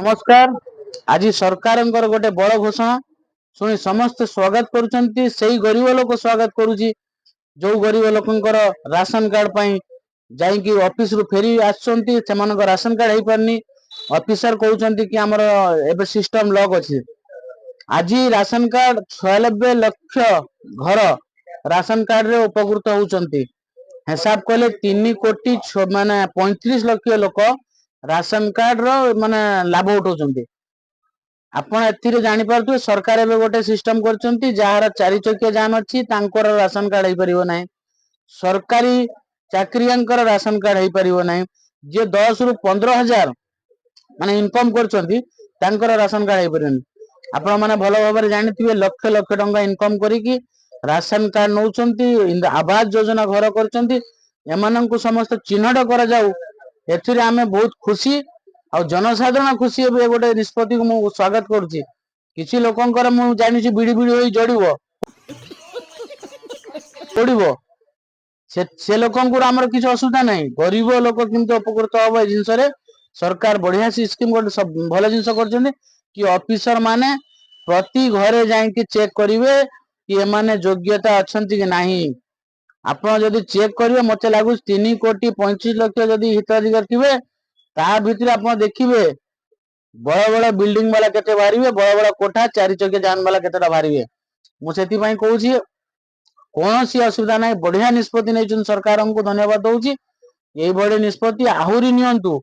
नमस्कार। आज सरकार गोटे बड़ घोषणा शुणी समस्ते स्वागत करुँच से गरीब लोक स्वागत करुच्ची जो गरीब लोकंर राशन कार्ड जाइकी ऑफिस रु फेरी आसुँच राशन कार्ड हो पारनी ऑफिसर कहते कि आमर एबे सिस्टम लॉक अच्छी आज राशन कार्ड 96 लक्ष घर राशन कार्ड रे उपकृत होती हिसाब कले 3 कोटी माने 35 लक्ष लोक राशन कार्ड रो माने लाभ उठाउछन्ती। आपण एथिरे जानि पारथु सरकार एबे गोटे सिस्टम करछन्ती जहार 4 चकिया जान अछि तांकर राशन कार्ड हे परिबो नै सरकारी चाकरियांकर राशन कार्ड हे परिबो नै जे 10 रु 15 हजार माने इनकम करछन्ती तांकर राशन कार्ड हे परिबो। आपण माने भलो भाबरे जानिथिबे लक्ष लक्ष टंका income करिकि ration card नौछन्ती Awas Yojana घर करछन्ती एमानंकु समस्त चिन्हट करा जाऊ एथिरे आमे बहुत खुशी आ जनसाधारण खुशी हे गोटे निष्पत्ति को मु स्वागत करुच्ची। किछि लोकंकर मु जानिछि बिडी बिडी होई जड़िबो से लोकंकुर आमर किछि असुविधा नहीं गरीब लोक किंतु उपकृत हबो ए जिंस रे सरकार बढ़िया स्कीम गोटे सब भलो जिंस करछन्ती कि ऑफिसर माने प्रति घरे जाइके चेक करिवे कि एमाने योग्यता अछन्ती कि नाही। आपण जदि चेक करिवे मते लागु 3 कोटी 35 लक्ष जदि हिताधिकारी थिबे ता भितरे आपण देखिबे बड़ बड़ बिल्डिंग वाला केते बाहरिबे बड़ बड़ कोठा 4 चकिया जान वाला केतेटा बाहरिबे। मु सेति पई कहूछि कोनोसी असुविधा नाही बढ़िया निष्पत्ति नै सरकार हमको धन्यवाद दउछि। एई बडे निष्पत्ति आहुरी नियंतु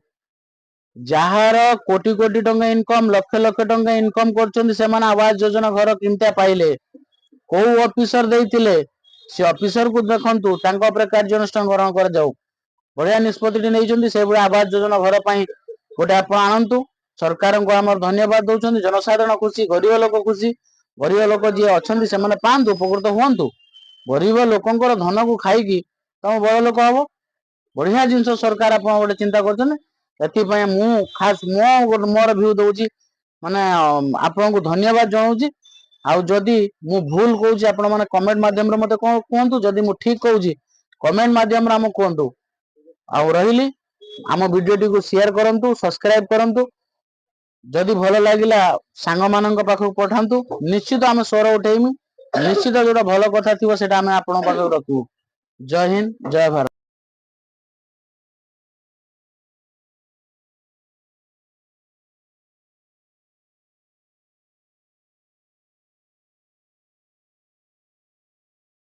जहार कोटी कोटी टंका इनकम लक्ष लक्ष टंका इनकम करछन्ती सेमान आवास योजना घर किनता पाइले को ऑफिसर देइतिले से ऑफिसर को देखंतु तांको उपरे कार्यानुष्ठान ग्रहण कर जाऊ बढ़िया निष्पत्ति नै से आवास योजना घर पई गोटे आपण आनंतु सरकार को आमर धन्यवाद दउछन्ती। जनसाधारण खुशी गरीब लोक जी अछन्ती से माने पांतु उपकृत हुअन्तु गरीब लोकंकर धन को खाइकी तम बड़ लोक हबो बढ़िया जिंस सरकार आपण गोटे चिंता करछन एथि पई मु खास मोर व्यू दउछि माने आपण को धन्यवाद जणाउछि। आ जदि मु भूल कहूछि आपण माने कमेंट माध्यम रे मते कहंतु जदि मु ठीक कहूछि कमेंट माध्यम रे हम कहंतु आ रहिली आम वीडियो को शेयर करंतु सब्सक्राइब करंतु जदि भलो लागिला सांग मानक पाखक पठांतु निश्चित आम स्वर उठेइमु निश्चित जोटा भलो कथा थिबो सेटा आम आपण पाखक रखिबु। जय हिंद जय भारत।